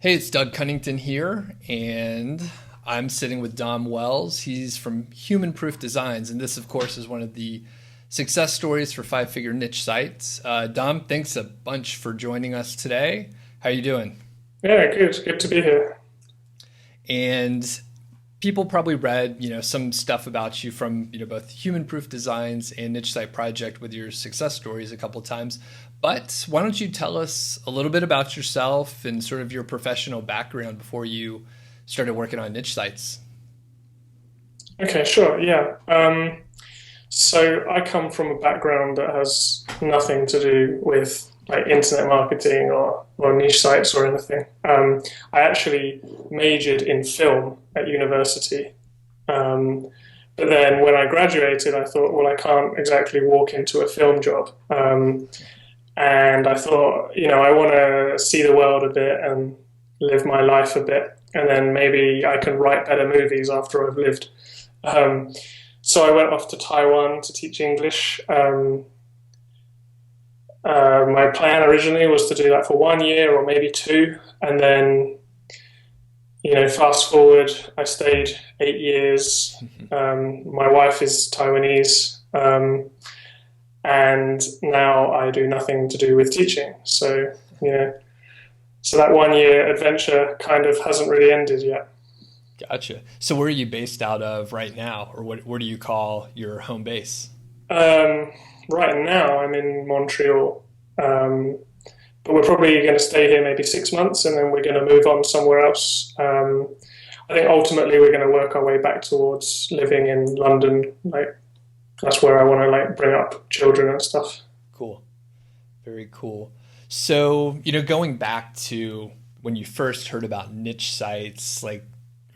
Hey, it's Doug Cunnington here, and I'm sitting with Dom Wells. He's from Human Proof Designs, and this, of course, is one of the success stories for five-figure niche sites. Dom, thanks a bunch for joining us today. How you doing? Yeah, good. Good to be here. And people probably read, some stuff about you from, both Human Proof Designs and Niche Site Project with your success stories a couple times. But why don't you tell us a little bit about yourself and sort of your professional background before you started working on niche sites? Okay, sure. Yeah. So I come from a background that has nothing to do with like internet marketing or niche sites or anything. I actually majored in film at university. Um, but then when I graduated, I thought, well, I can't exactly walk into a film job. And I thought, I want to see the world a bit and live my life a bit. And then maybe I can write better movies after I've lived. Um, so I went off to Taiwan to teach English. My plan originally was to do that for 1 year or maybe two. And then, fast forward, I stayed 8 years. My wife is Taiwanese. And now I do nothing to do with teaching. So that 1 year adventure kind of hasn't really ended yet. Gotcha. So where are you based out of right now, or what do you call your home base? Um, right now, I'm in Montreal, um, but we're probably going to stay here maybe 6 months, and then we're going to move on somewhere else. I think ultimately we're going to work our way back towards living in London. Like that's where I want to like bring up children and stuff. Cool. Very cool. So, going back to when you first heard about niche sites, like,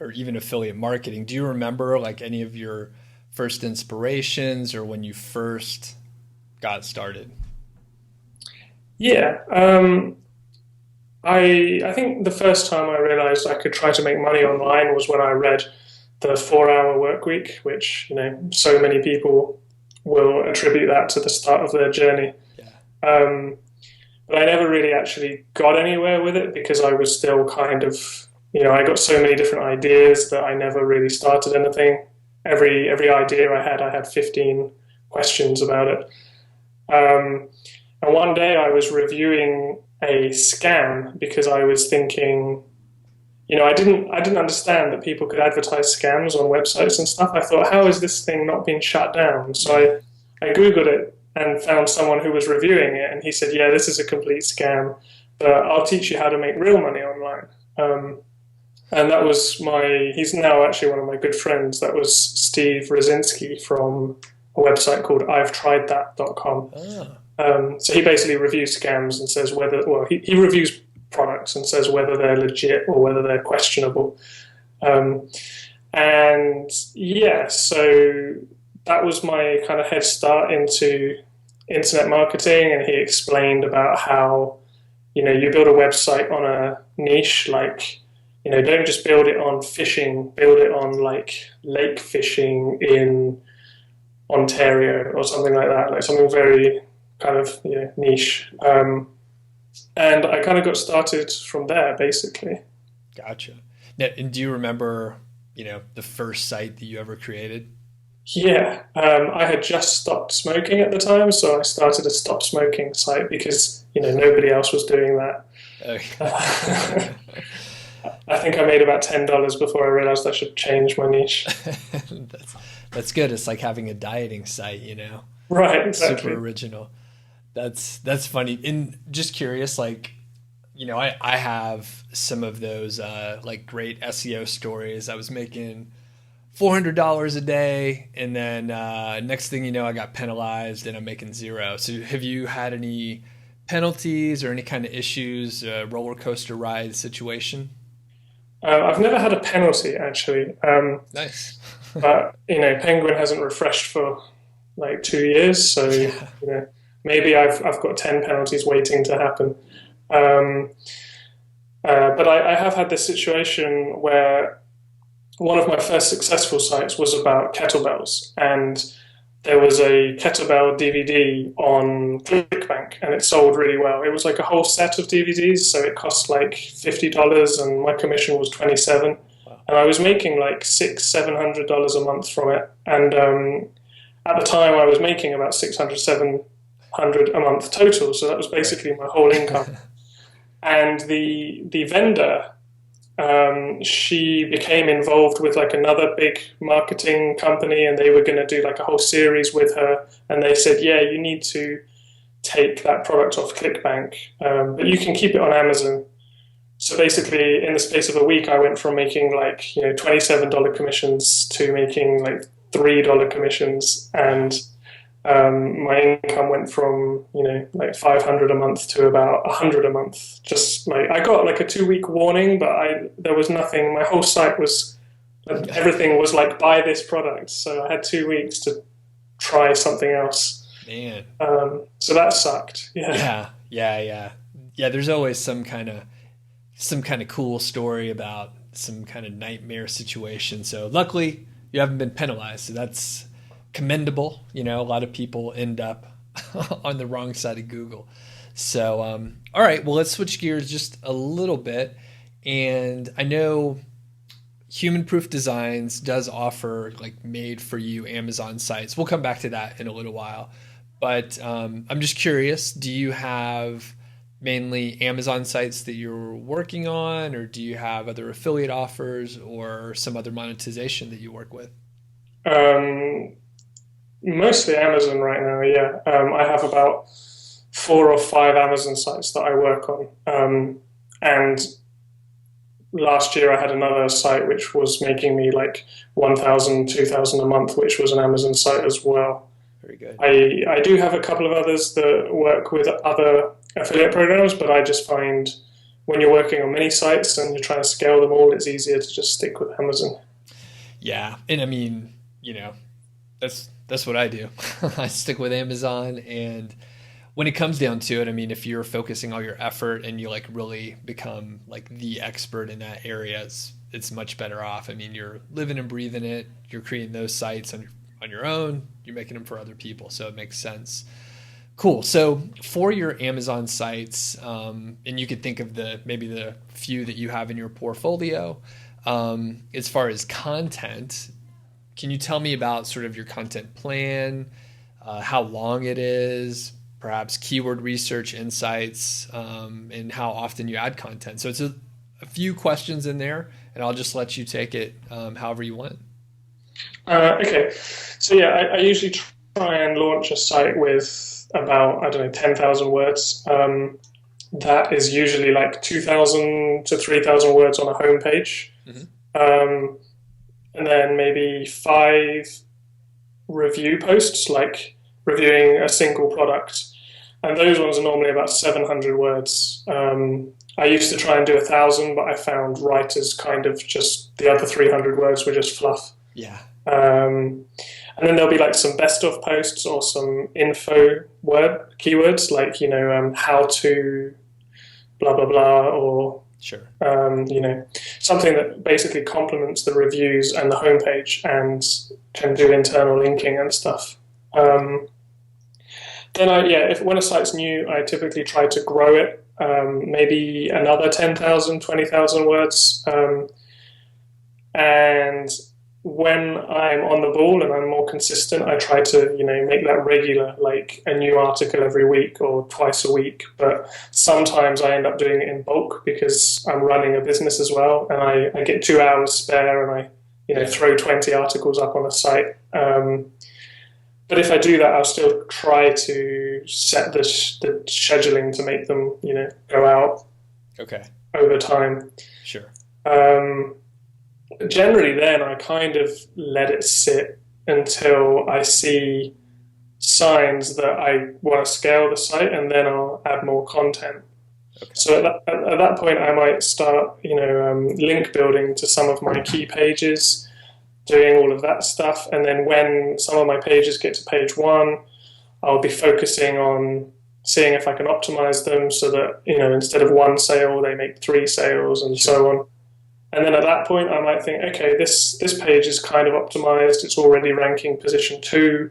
or even affiliate marketing, do you remember like any of your first inspirations or when you first got started? Yeah, I think the first time I realized I could try to make money online was when I read the 4 Hour Work Week, which so many people will attribute that to the start of their journey. Yeah. Um, but I never really actually got anywhere with it because I was still kind of, I got so many different ideas that I never really started anything. Every idea I had 15 questions about it. Um, and one day I was reviewing a scam because I was thinking, I didn't understand that people could advertise scams on websites and stuff. I thought, how is this thing not being shut down? So I googled it and found someone who was reviewing it, and he said, "Yeah, this is a complete scam, but I'll teach you how to make real money online." And that was he's now actually one of my good friends. That was Steve Rosinski from a website called I'veTriedThat.com. Ah, So he basically reviews scams and says he reviews products and says whether they're legit or whether they're questionable. Um, and yeah, so that was my kind of head start into internet marketing. And he explained about how, you build a website on a niche, like, don't just build it on fishing, build it on like lake fishing in Ontario or something like that, like something very kind of niche. And I kind of got started from there, basically. gotcha. Now, and do you remember, the first site that you ever created? Yeah, I had just stopped smoking at the time, so I started a stop smoking site because nobody else was doing that. Okay. I think I made about $10 before I realized I should change my niche. that's that's good. It's like having a dieting site. Right, Super exactly. original. That's funny. And just curious, like, I have some of those like great SEO stories. I was making $400 a day, and then next thing you know, I got penalized, and I'm making zero. So, have you had any penalties or any kind of issues, roller coaster ride situation? I've never had a penalty actually, Nice. but Penguin hasn't refreshed for like 2 years, so Yeah. maybe I've got 10 penalties waiting to happen. Um, but I have had this situation where one of my first successful sites was about kettlebells, and there was a kettlebell DVD on ClickBank, and it sold really well. It was like a whole set of DVDs, so it cost like $50, and my commission was 27. Wow. And I was making like $700 a month from it. And at the time, I was making about 700 a month total. So that was basically my whole income. And the vendor, she became involved with like another big marketing company, and they were going to do like a whole series with her. And they said, yeah, you need to take that product off ClickBank, but you can keep it on Amazon. So basically, in the space of a week, I went from making like $27 commissions to making like $3 commissions, and my income went from like 500 a month to about 100 a month. Just like I got like a 2-week warning, but there was nothing. My whole site was everything was like buy this product, so I had 2 weeks to try something else. Man, so that sucked. Yeah. Yeah. There's always some kind of cool story about some kind of nightmare situation. So luckily you haven't been penalized. So that's commendable. A lot of people end up on the wrong side of Google. So, all right, well, let's switch gears just a little bit. And I know Human Proof Designs does offer like made for you Amazon sites. We'll come back to that in a little while. But I'm just curious, do you have mainly Amazon sites that you're working on, or do you have other affiliate offers or some other monetization that you work with? Mostly Amazon right now, yeah. I have about 4 or 5 Amazon sites that I work on. And last year I had another site which was making me like 1,000, 2,000 a month, which was an Amazon site as well. Very good. I do have a couple of others that work with other affiliate programs, but I just find when you're working on many sites and you're trying to scale them all, it's easier to just stick with Amazon. Yeah, and I mean, that's what I do. I stick with Amazon, and when it comes down to it, I mean, if you're focusing all your effort and you like really become like the expert in that area, it's much better off. I mean, you're living and breathing it. You're creating those sites on your own. You're making them for other people, so it makes sense. Cool. So for your Amazon sites, and you could think of maybe the few that you have in your portfolio, as far as content, can you tell me about sort of your content plan, how long it is, perhaps keyword research insights, and how often you add content? So it's a few questions in there, and I'll just let you take it however you want. Okay. So yeah, I usually try and launch a site with about, 10,000 words. That is usually like 2,000 to 3,000 words on a homepage. Mm-hmm. And then maybe 5 review posts, like reviewing a single product. And those ones are normally about 700 words. I used to try and do 1,000, but I found writers kind of just, the other 300 words were just fluff. Yeah. And then there'll be like some best of posts or some info keywords, like, how to blah, blah, blah, or sure. Something that basically complements the reviews and the homepage and can do internal linking and stuff. Then when a site's new, I typically try to grow it, maybe another 10,000, 20,000 words. And when I'm on the ball and I'm more consistent, I try to, make that regular, like a new article every week or twice a week. But sometimes I end up doing it in bulk because I'm running a business as well, and I get 2 hours spare, and I, throw 20 articles up on a site. But if I do that, I'll still try to set the scheduling to make them, go out. Okay. Over time. Sure. Generally, then I kind of let it sit until I see signs that I want to scale the site, and then I'll add more content. Okay. So at that point, I might start, link building to some of my key pages, doing all of that stuff. And then when some of my pages get to page 1, I'll be focusing on seeing if I can optimize them so that, instead of 1 sale, they make 3 sales and so on. And then at that point, I might think, okay, this page is kind of optimized. It's already ranking position 2.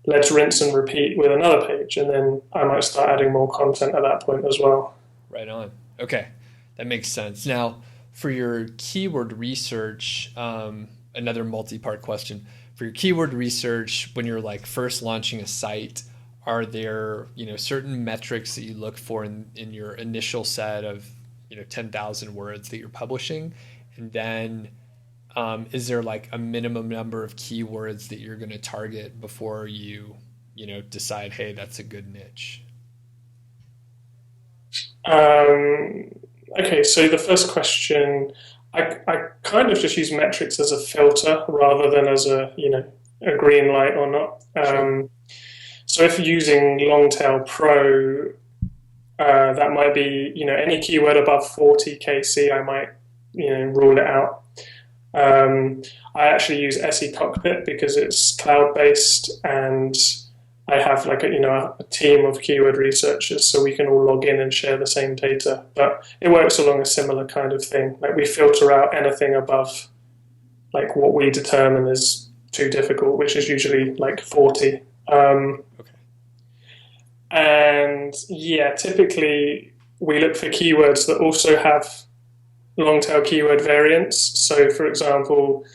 let's rinse and repeat with another page. And then I might start adding more content at that point as well. Right on. Okay, that makes sense. Now, for your keyword research, another multi-part question. For your keyword research, when you're like first launching a site, are there, certain metrics that you look for in your initial set of, 10,000 words that you're publishing? And then is there like a minimum number of keywords that you're going to target before you, decide, hey, that's a good niche? Okay, so the first question, I kind of just use metrics as a filter rather than as a green light or not. Sure. So if using Longtail Pro, that might be, any keyword above 40 KC, I might, rule it out. I actually use SE Cockpit because it's cloud-based, and I have like a team of keyword researchers, so we can all log in and share the same data. But it works along a similar kind of thing. Like we filter out anything above like what we determine is too difficult, which is usually like 40. Okay. And yeah, typically we look for keywords that also have long tail keyword variants. So for example,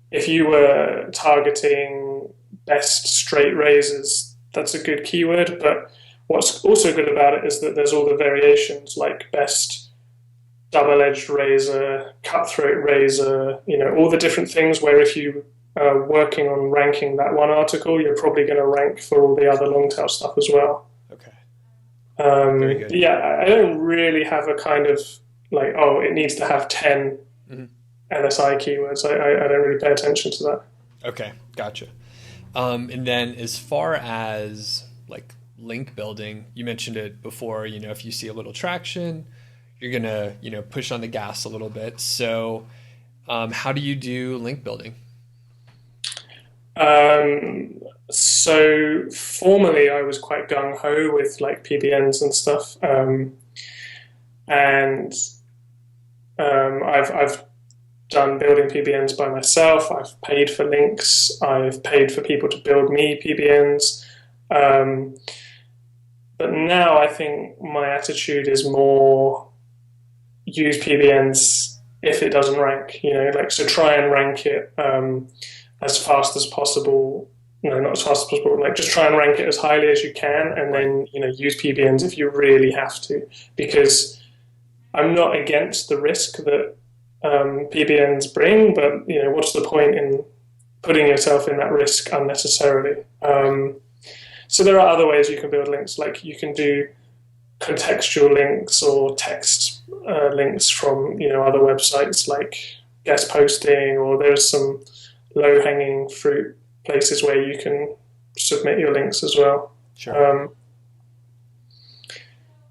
if you were targeting best straight razors, that's a good keyword. But what's also good about it is that there's all the variations like best double-edged razor, cutthroat razor, all the different things where if you are working on ranking that one article, you're probably going to rank for all the other long tail stuff as well. Okay. Very good. Yeah, I don't really have a kind of like, oh, it needs to have 10 LSI keywords. I don't really pay attention to that. Okay, gotcha. And then as far as like link building, you mentioned it before, if you see a little traction, you're going to, push on the gas a little bit. So how do you do link building? So formerly I was quite gung-ho with like PBNs and stuff. And I've done building PBNs by myself. I've paid for links. I've paid for people to build me PBNs. But now I think my attitude is more use PBNs if it doesn't rank, so try and rank it as fast as possible. No, not as fast as possible. Like just try and rank it as highly as you can, and then use PBNs if you really have to. Because I'm not against the risk that PBNs bring, but what's the point in putting yourself in that risk unnecessarily? So there are other ways you can build links, like you can do contextual links or text links from other websites like guest posting, or there's some low-hanging fruit places where you can submit your links as well. Sure.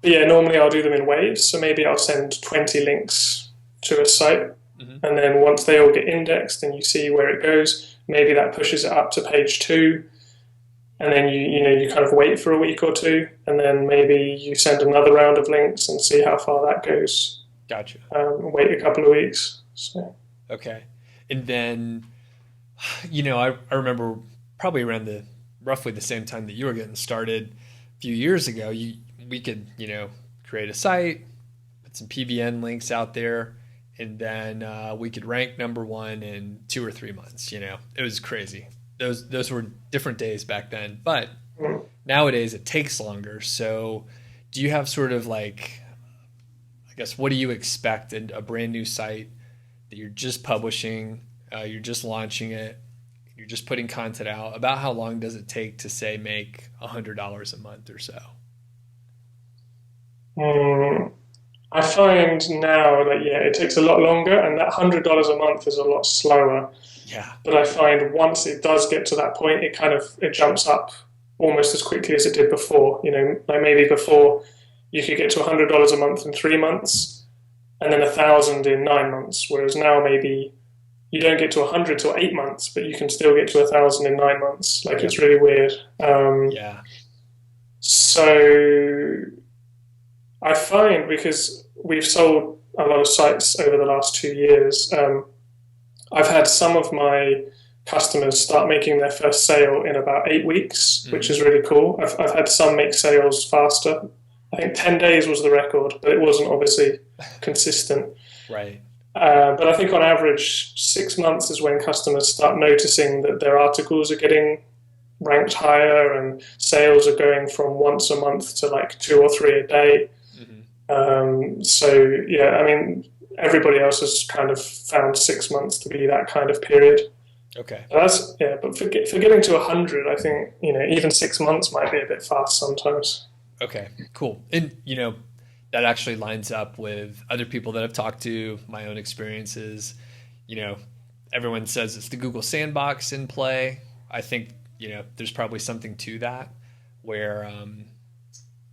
But yeah, normally I'll do them in waves, so maybe I'll send 20 links to a site, and then once they all get indexed and you see where it goes, maybe that pushes it up to page 2, and then you kind of wait for a week or two, and then maybe you send another round of links and see how far that goes. Gotcha. Wait a couple of weeks. So. Okay. And then, I remember probably around roughly the same time that you were getting started a few years ago, we could, create a site, put some PBN links out there, and then we could rank number 1 in 2 or 3 months. It was crazy. Those were different days back then, but nowadays it takes longer. So do you have sort of like, I guess, what do you expect in a brand new site that you're just publishing, you're just launching it, you're just putting content out? About how long does it take to, say, make $100 a month or so? I find now that, it takes a lot longer, and that $100 a month is a lot slower. Yeah. But I find once it does get to that point, it jumps up almost as quickly as it did before. Like maybe before you could get to $100 a month in 3 months, and then 1,000 in 9 months. Whereas now maybe you don't get to 100 till 8 months, but you can still get to 1,000 in 9 months. Like it's really weird. Yeah. So I find, because we've sold a lot of sites over the last 2 years, I've had some of my customers start making their first sale in about 8 weeks, which is really cool. I've had some make sales faster. I think 10 days was the record, but it wasn't obviously consistent. Right. But I think on average, 6 months is when customers start noticing that their articles are getting ranked higher and sales are going from once a month to like 2 or 3 a day. So yeah, I mean, everybody else has kind of found 6 months to be that kind of period. Okay. But for getting to 100, I think, even 6 months might be a bit fast sometimes. Okay, cool. And, that actually lines up with other people that I've talked to, my own experiences. Everyone says it's the Google sandbox in play. I think, there's probably something to that where,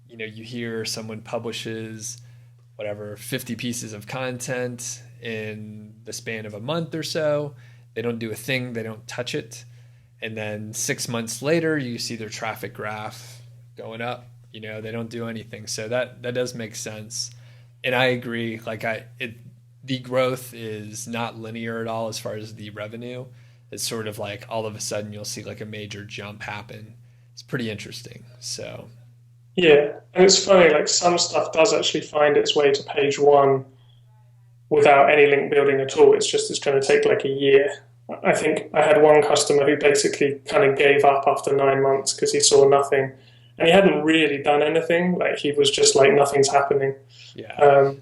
you hear someone publishes whatever 50 pieces of content in the span of a month or so. They don't do a thing. They don't touch it. And then 6 months later, you see their traffic graph going up. They don't do anything. So that does make sense. And I agree. The growth is not linear at all as far as the revenue. It's sort of like all of a sudden you'll see like a major jump happen. It's pretty interesting. So yeah, and it's funny, like some stuff does actually find its way to page one without any link building at all. It's going to take like a year. I think I had one customer who basically kind of gave up after 9 months because he saw nothing. And he hadn't really done anything. Like he was just like, nothing's happening. Yeah.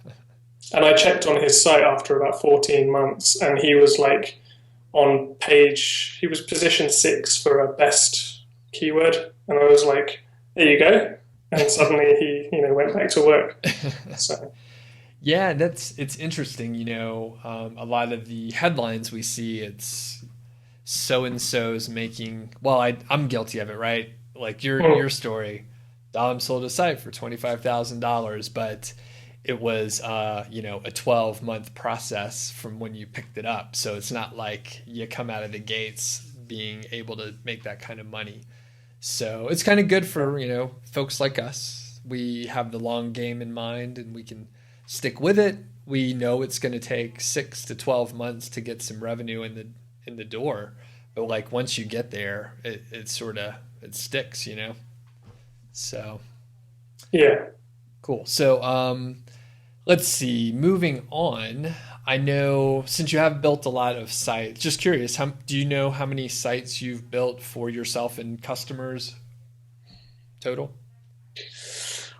And I checked on his site after about 14 months and he was like he was position 6 for a best keyword. And I was like, there you go. And suddenly he, went back to work. So. Yeah, it's interesting. A lot of the headlines we see, it's so-and-so's making, well, I'm guilty of it, right? Like your story, Dom sold a site for $25,000, but it was a 12-month process from when you picked it up. So it's not like you come out of the gates being able to make that kind of money. So it's kind of good for folks like us. We have the long game in mind, and we can stick with it. We know it's going to take 6 to 12 months to get some revenue in the door, but like once you get there, it sticks, So yeah, cool. So let's see. Moving on, I know since you have built a lot of sites, just curious, do you know how many sites you've built for yourself and customers total?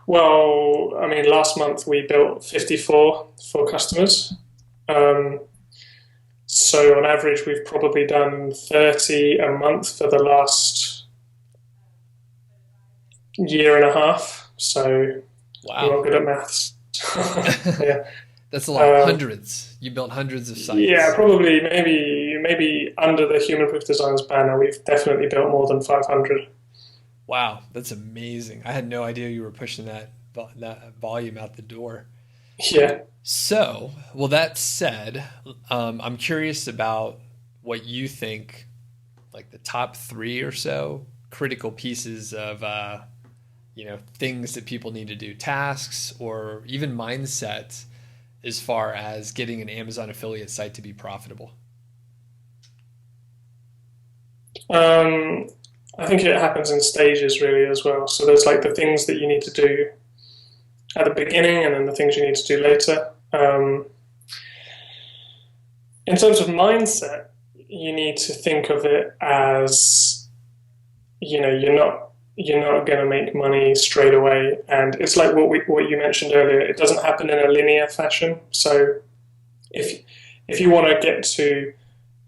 Well, I mean, last month we built 54 for customers. So on average, we've probably done 30 a month for the last year and a half. So wow, I'm not good at maths. Yeah, that's a lot. Hundreds. You built hundreds of sites. Yeah, probably maybe under the Human Proof Designs banner, we've definitely built more than 500. Wow, that's amazing. I had no idea you were pushing that volume out the door. Yeah. So, well, that said, I'm curious about what you think, like the top 3 or so critical pieces of, things that people need to do, tasks or even mindset as far as getting an Amazon affiliate site to be profitable. I think it happens in stages really as well. So there's like the things that you need to do at the beginning and then the things you need to do later. In terms of mindset, you need to think of it as, you're not going to make money straight away. And it's like what you mentioned earlier, it doesn't happen in a linear fashion. So if you want to get to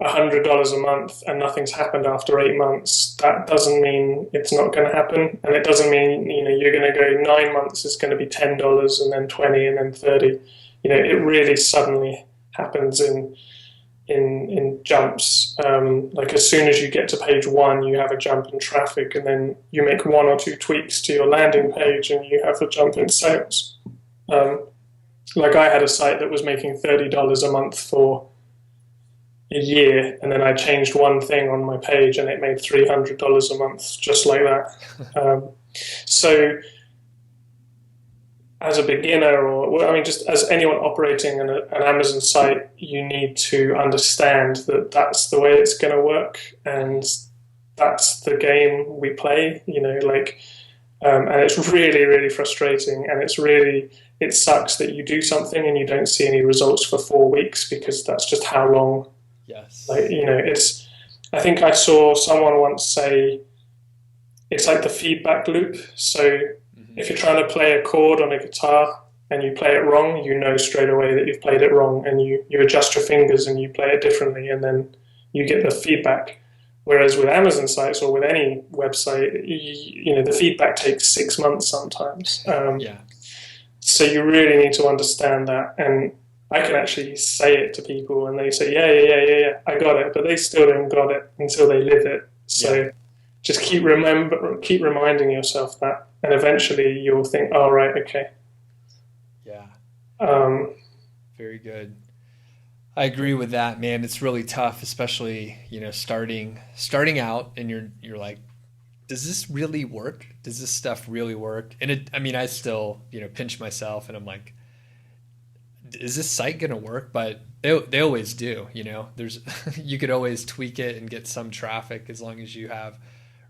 $100 a month and nothing's happened after 8 months, that doesn't mean it's not going to happen. And it doesn't mean, you're going to go 9 months is going to be $10 and then 20 and then 30. It really suddenly happens in jumps. Like as soon as you get to page 1, you have a jump in traffic, and then you make 1 or 2 tweaks to your landing page and you have a jump in sales. Like I had a site that was making $30 a month for a year, and then I changed one thing on my page and it made $300 a month, just like that. So as a beginner, or well, I mean, just as anyone operating an Amazon site, you need to understand that that's the way it's going to work, and that's the game we play. And it's really, really frustrating, and it sucks that you do something and you don't see any results for 4 weeks, because that's just how long. Yes. It's. I think I saw someone once say it's like the feedback loop. So if you're trying to play a chord on a guitar and you play it wrong, you know straight away that you've played it wrong, and you adjust your fingers and you play it differently, and then you get the feedback. Whereas with Amazon sites or with any website, the feedback takes 6 months sometimes. Yeah. So you really need to understand that. And I can actually say it to people, and they say, yeah, I got it, but they still don't got it until they live it. So just keep reminding yourself that, and eventually you'll think, oh, right, okay. Yeah. Very good. I agree with that, man. It's really tough, especially, starting out, and you're like, does this really work? Does this stuff really work? And I still, pinch myself, and I'm like, is this site going to work? But they always do, there's, you could always tweak it and get some traffic as long as you have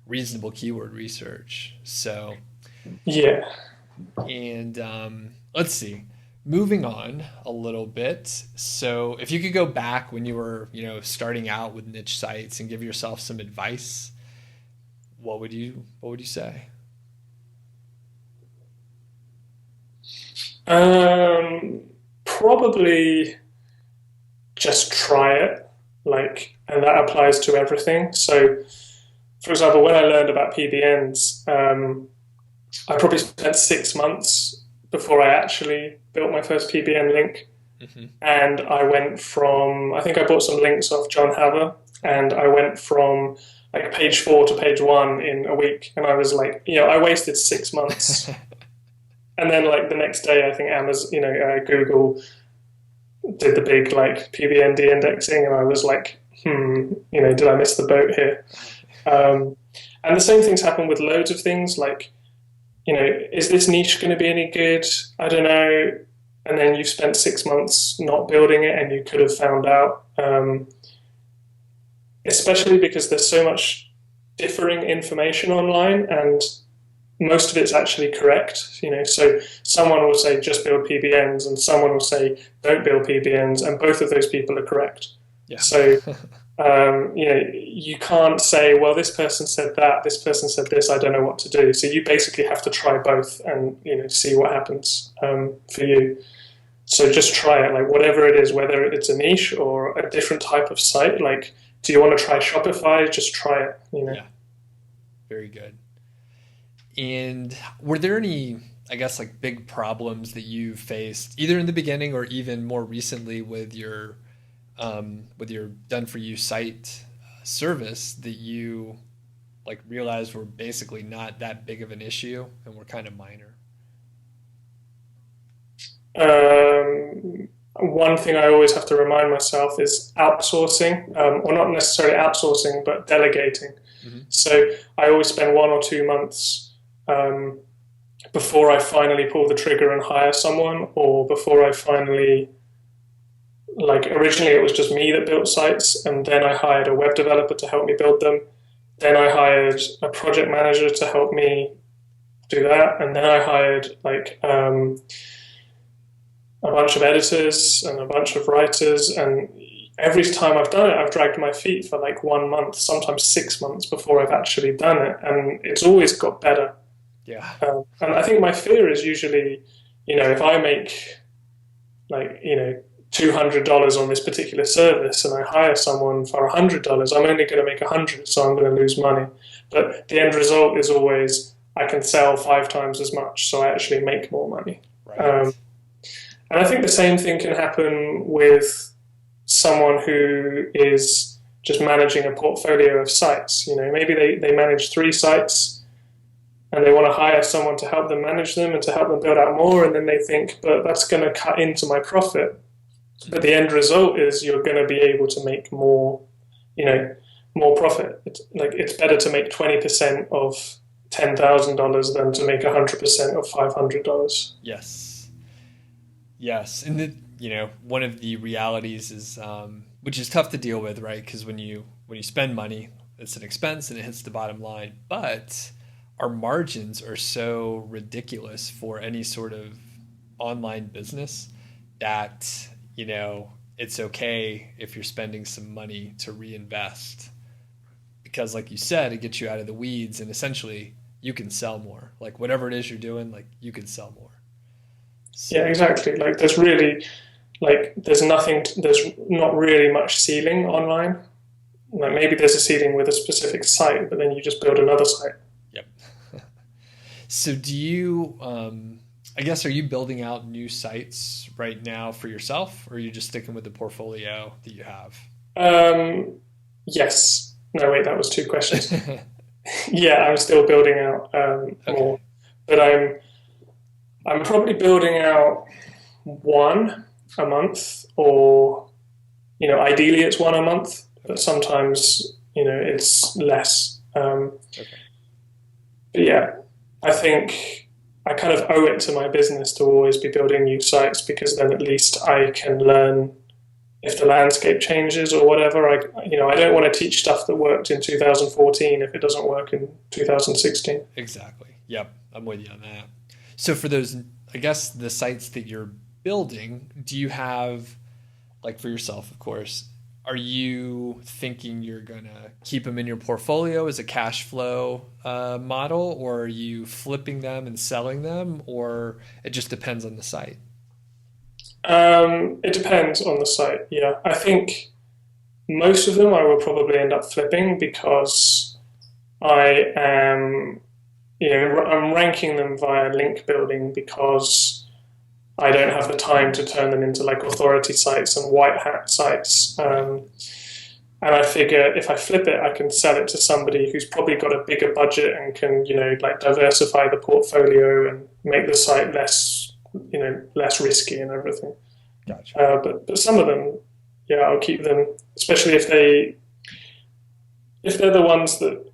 reasonable keyword research. So, yeah. And let's see. Moving on a little bit. So if you could go back when you were, starting out with niche sites and give yourself some advice, what would you say? Probably just try it, and that applies to everything. So, for example, when I learned about PBNs, I probably spent 6 months before I actually built my first PBN link. And I think I bought some links off John Haver, and I went from page 4 to page 1 in a week. And I was like, I wasted 6 months. And then the next day, I think Google did the big PBN de-indexing, and I was like, did I miss the boat here? And the same things happen with loads of things, is this niche going to be any good? I don't know. And then you've spent 6 months not building it, and you could have found out. Especially because there's so much differing information online, and most of it's actually correct. So someone will say just build PBNs, and someone will say don't build PBNs, and both of those people are correct. Yeah. So you can't say, well, this person said that, this person said this, I don't know what to do. So you basically have to try both and see what happens for you. So just try it, whatever it is, whether it's a niche or a different type of site. Do you want to try Shopify? Just try it. Yeah. Very good. And were there any, I guess, big problems that you faced either in the beginning or even more recently with your done for you site service that you realized were basically not that big of an issue and were kind of minor? One thing I always have to remind myself is outsourcing, or not necessarily outsourcing, but delegating. So I always spend 1 or 2 months before I finally pull the trigger and hire someone, or before I finally, originally it was just me that built sites, and then I hired a web developer to help me build them. Then I hired a project manager to help me do that, and then I hired a bunch of editors and a bunch of writers, and every time I've done it, I've dragged my feet for 1 month, sometimes 6 months before I've actually done it, and it's always got better. Yeah. And I think my fear is usually, if I make $200 on this particular service and I hire someone for $100, I'm only going to make 100, so I'm going to lose money. But the end result is always I can sell 5 times as much, so I actually make more money. Right. And I think the same thing can happen with someone who is just managing a portfolio of sites. Maybe they manage 3 sites and they want to hire someone to help them manage them and to help them build out more, and then they think, but that's going to cut into my profit. But the end result is you're going to be able to make more, more profit. It's better to make 20% of $10,000 than to make 100% of $500. Yes. Yes. And one of the realities is, which is tough to deal with, right? Because when you spend money, it's an expense and it hits the bottom line. But our margins are so ridiculous for any sort of online business that, it's okay if you're spending some money to reinvest. Because like you said, it gets you out of the weeds and essentially you can sell more. Like whatever it is you're doing, like you can sell more. So, Yeah, exactly. Like there's not really much ceiling online. Like maybe there's a ceiling with a specific site, but then you just build another site. yep. So do you, I guess, are you building out new sites right now for yourself, or are you just sticking with the portfolio that you have? Yes. No, wait, that was two questions. Yeah, I'm still building out more, but I'm probably building out one a month, or ideally it's one a month, but sometimes it's less. Okay. But yeah, I think I kind of owe it to my business to always be building new sites, because then at least I can learn if the landscape changes or whatever. I don't want to teach stuff that worked in 2014 if it doesn't work in 2016. Exactly. Yep. I'm with you on that. So for those, I guess, the sites that you're building, do you have, like for yourself, of course, are you thinking you're going to keep them in your portfolio as a cash flow model, or are you flipping them and selling them, or it just depends on the site? It depends on the site. Yeah, I think most of them I will probably end up flipping, because I am, I'm ranking them via link building, because I don't have the time to turn them into like authority sites and white hat sites. And I figure if I flip it, I can sell it to somebody who's probably got a bigger budget and can, like diversify the portfolio and make the site less risky and everything. Gotcha. But some of them, yeah, I'll keep them, especially if they're the ones that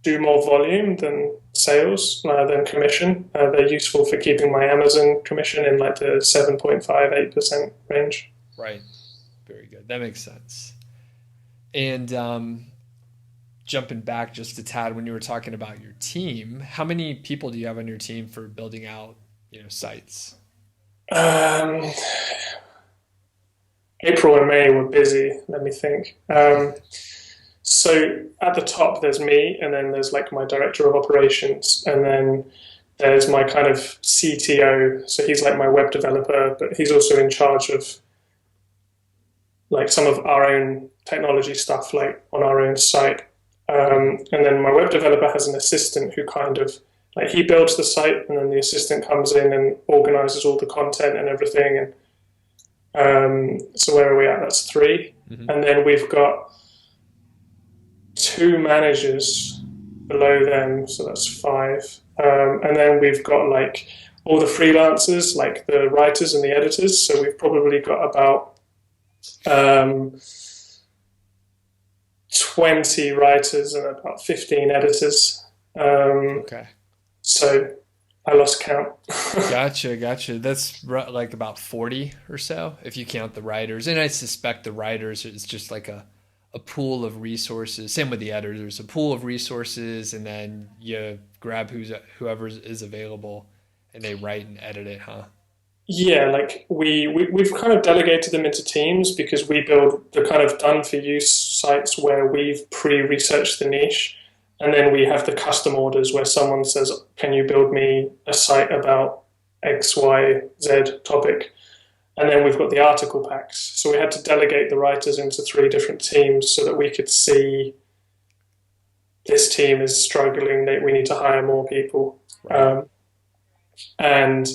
do more volume than sales, than commission. They're useful for keeping my Amazon commission in like the 7.5-8% range. Right. Very good. That makes sense. And jumping back just a tad, when you were talking about your team, how many people do you have on your team for building out, sites? April and May were busy. Let me think. So at the top, there's me, and then there's like my director of operations, and then there's my kind of CTO. So he's like my web developer, but he's also in charge of like some of our own technology stuff, like on our own site. And then my web developer has an assistant who kind of like he builds the site, and then the assistant comes in and organizes all the content and everything. And so where are we at? That's 3. Mm-hmm. And then we've got 2 managers below them, so that's 5. And then we've got like all the freelancers, like the writers and the editors. So we've probably got about 20 writers and about 15 editors. Okay. So I lost count. Gotcha. That's like about 40 or so, if you count the writers. And I suspect the writers is just like a pool of resources. Same with the editors, a pool of resources, and then you grab whoever is available, and they write and edit it, huh? Yeah, like we've kind of delegated them into teams, because we build the kind of done for use sites where we've pre-researched the niche. And then we have the custom orders where someone says, can you build me a site about X, Y, Z topic? And then we've got the article packs. So we had to delegate the writers into 3 different teams so that we could see this team is struggling, we need to hire more people. Right. And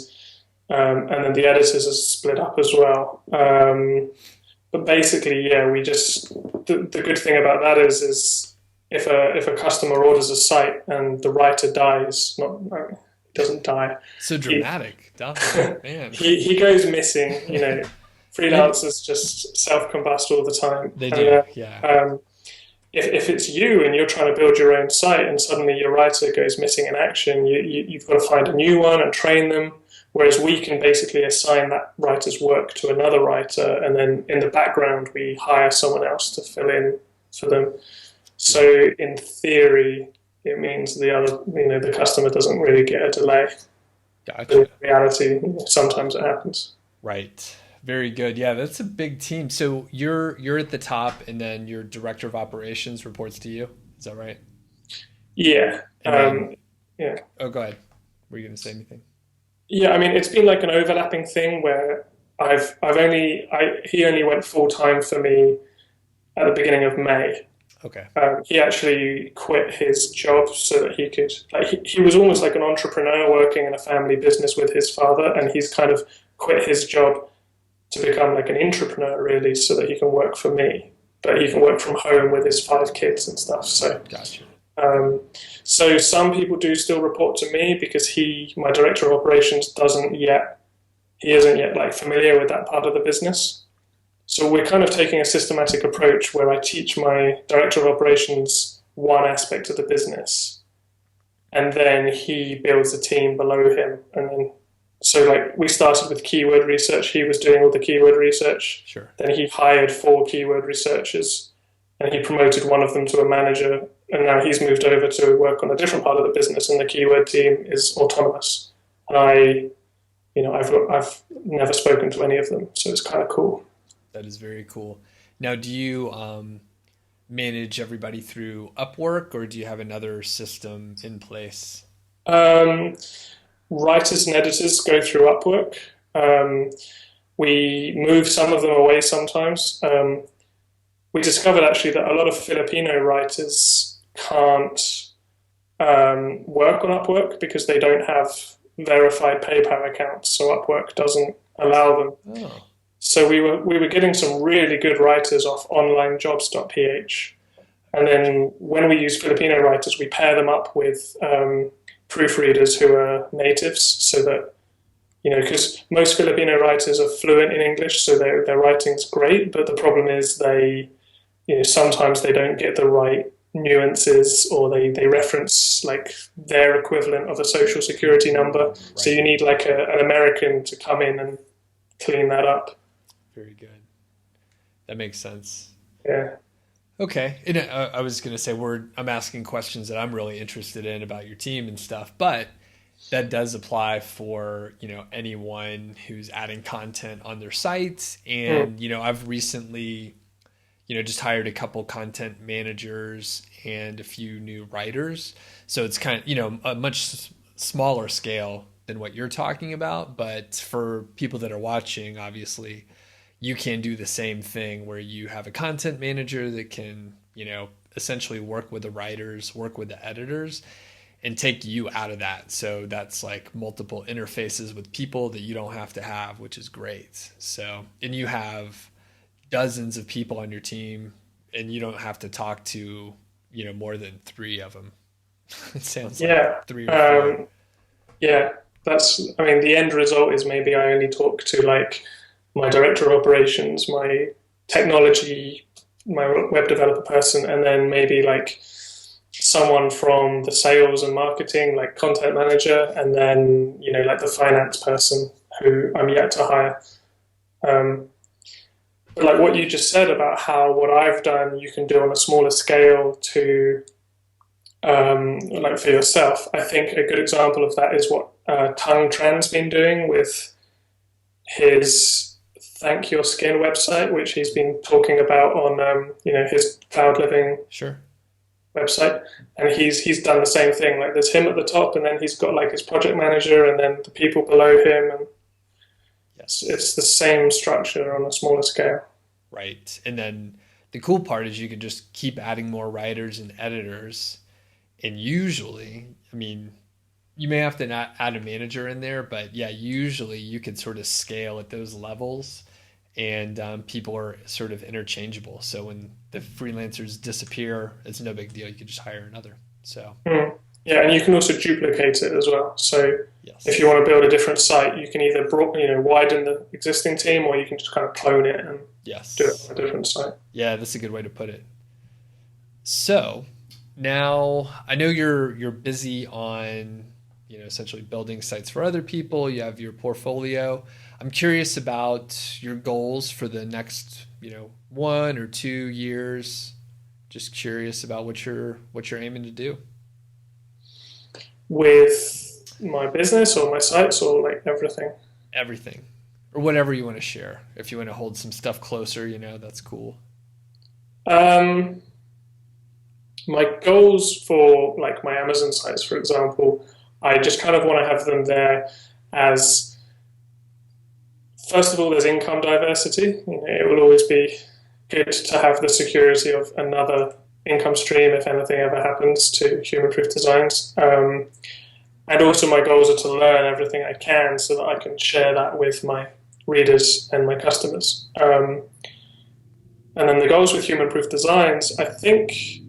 then the editors are split up as well. But basically, yeah, the good thing about that is if a customer orders a site and the writer dies, he doesn't die. So dramatic, man. He goes missing. Freelancers just self-combust all the time. They do, yeah. if it's you and you're trying to build your own site and suddenly your writer goes missing in action, you've got to find a new one and train them. Whereas we can basically assign that writer's work to another writer, and then in the background we hire someone else to fill in for them. So in theory, it means the customer doesn't really get a delay. Gotcha. In reality, sometimes it happens. Right. Very good. Yeah, that's a big team. So you're at the top, and then your director of operations reports to you. Is that right? Yeah. Yeah. Oh, go ahead. Were you going to say anything? Yeah, I mean, it's been like an overlapping thing where he only went full time for me at the beginning of May. Okay. He actually quit his job so that he could, he was almost like an entrepreneur working in a family business with his father, and he's kind of quit his job to become like an entrepreneur really, so that he can work for me, but he can work from home with his 5 kids and stuff. So gotcha. So some people do still report to me because my director of operations isn't yet like familiar with that part of the business. So we're kind of taking a systematic approach where I teach my director of operations one aspect of the business, and then he builds a team below him. And then, so like we started with keyword research. He was doing all the keyword research. Sure. Then he hired 4 keyword researchers, and he promoted one of them to a manager. And now he's moved over to work on a different part of the business, and the keyword team is autonomous. And I've never spoken to any of them, so it's kind of cool. That is very cool. Now, do you manage everybody through Upwork, or do you have another system in place? Writers and editors go through Upwork. We move some of them away sometimes. We discovered actually that a lot of Filipino writers can't work on Upwork because they don't have verified PayPal accounts, so Upwork doesn't allow them. Oh. So we were getting some really good writers off onlinejobs.ph, and then when we use Filipino writers, we pair them up with proofreaders who are natives, so that because most Filipino writers are fluent in English, so their writing's great, but the problem is sometimes they don't get the right nuances, or they reference like their equivalent of a social security number. Right. So you need like an American to come in and clean that up. Very good. That makes sense. Yeah. Okay. And I was going to say I'm asking questions that I'm really interested in about your team and stuff, but that does apply for, anyone who's adding content on their site. And, I've recently, just hired a couple content managers and a few new writers. So it's kind of, a much smaller scale than what you're talking about. But for people that are watching, obviously, you can do the same thing where you have a content manager that can, essentially work with the writers, work with the editors, and take you out of that. So that's like multiple interfaces with people that you don't have to have, which is great. So, and you have dozens of people on your team, and you don't have to talk to, more than 3 of them. It sounds like 3 or 4. Yeah, the end result is maybe I only talk to like my director of operations, my technology, my web developer person, and then maybe like someone from the sales and marketing, like content manager, and then, like the finance person who I'm yet to hire. But like what you just said about how what I've done you can do on a smaller scale to like for yourself, I think a good example of that is what Tung Tran's been doing with his Thank Your Skin website, which he's been talking about on his Cloud Living website. And he's done the same thing. Like there's him at the top, and then he's got like his project manager, and then the people below him, and it's the same structure on a smaller scale. Right. And then the cool part is you can just keep adding more writers and editors. And usually, you may have to not add a manager in there, but usually you can sort of scale at those levels, and people are sort of interchangeable. So when the freelancers disappear, it's no big deal. You can just hire another. So. Yeah, and you can also duplicate it as well. So if you want to build a different site, you can either widen the existing team, or you can just kind of clone it and do it on a different site. Yeah, that's a good way to put it. So now I know you're busy on, essentially building sites for other people. You have your portfolio. I'm curious about your goals for the next, 1 or 2 years. Just curious about what you're aiming to do. With my business or my sites or like everything. Everything. Or whatever you want to share. If you want to hold some stuff closer, that's cool. Um, my goals for like my Amazon sites, for example, I just kind of want to have them there as, first of all, there's income diversity. It will always be good to have the security of another income stream if anything ever happens to human-proof designs. And also my goals are to learn everything I can so that I can share that with my readers and my customers. And then the goals with human-proof designs, I think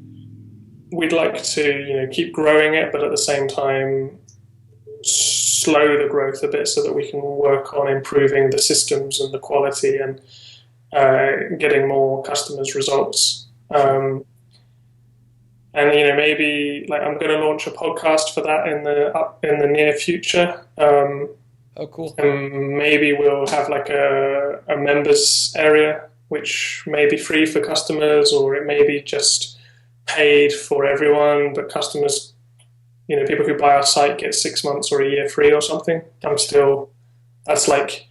we'd like to, keep growing it, but at the same time slow the growth a bit so that we can work on improving the systems and the quality and getting more customers' results. And maybe like I'm going to launch a podcast for that in the near future. Oh, cool. And maybe we'll have like a members area, which may be free for customers, or it may be just paid for everyone, but customers, people who buy our site get 6 months or a year free or something. That's like,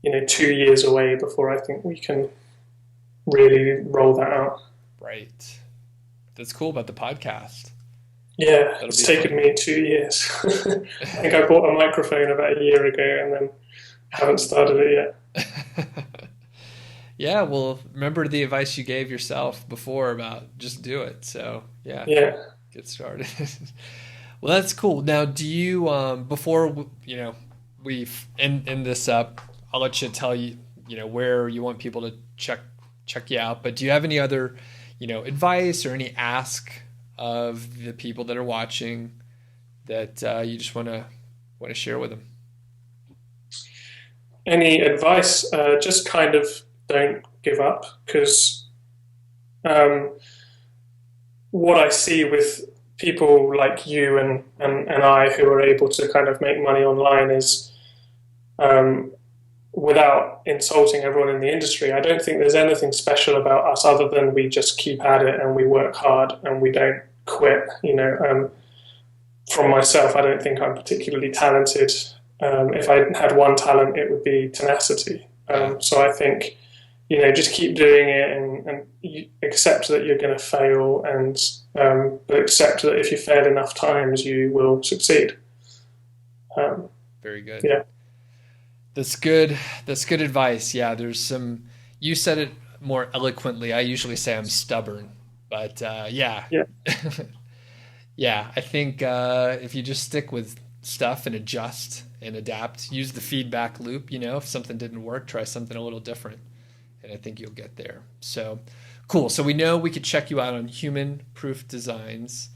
2 years away before I think we can really roll that out. Right. That's cool about the podcast. Yeah, That'll it's be taken fun. me 2 years. I think I bought a microphone about a year ago and then haven't started it yet. Yeah, well, remember the advice you gave yourself before about just do it. So, yeah, Yeah. get started. Well, that's cool. Now, do you before we end this up, I'll let you tell where you want people to check you out. But do you have any other advice or any ask of the people that are watching that you just want to share with them? Any advice? Just kind of don't give up, because what I see with people like you and I who are able to kind of make money online is, without insulting everyone in the industry, I don't think there's anything special about us other than we just keep at it and we work hard and we don't quit. From myself, I don't think I'm particularly talented. If I had one talent, it would be tenacity. Yeah. So I think, just keep doing it and you accept that you're going to fail, and but accept that if you fail enough times, you will succeed. Very good. Yeah. That's good. That's good advice. Yeah, you said it more eloquently. I usually say I'm stubborn, but yeah. Yeah. Yeah, I think if you just stick with stuff and adjust and adapt, use the feedback loop, if something didn't work, try something a little different. And I think you'll get there. So cool. So we know we could check you out on Human Proof Designs,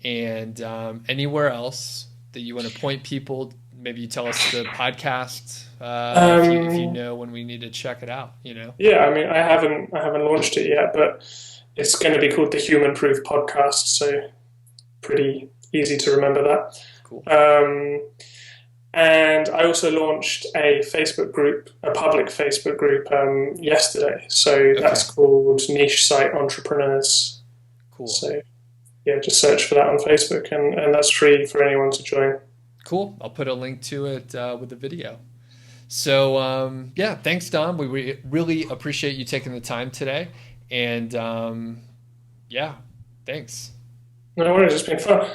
and anywhere else that you want to point people. Maybe you tell us the podcast if you know when we need to check it out. Yeah, I mean, I haven't launched it yet, but it's going to be called the Human Proof Podcast, so pretty easy to remember that. Cool. And I also launched a Facebook group, a public Facebook group, yesterday. So that's called Niche Site Entrepreneurs. Cool. So yeah, just search for that on Facebook, and that's free for anyone to join. Cool. I'll put a link to it with the video. So yeah, thanks, Dom. We really appreciate you taking the time today. And yeah, thanks. No worries, it's been fun.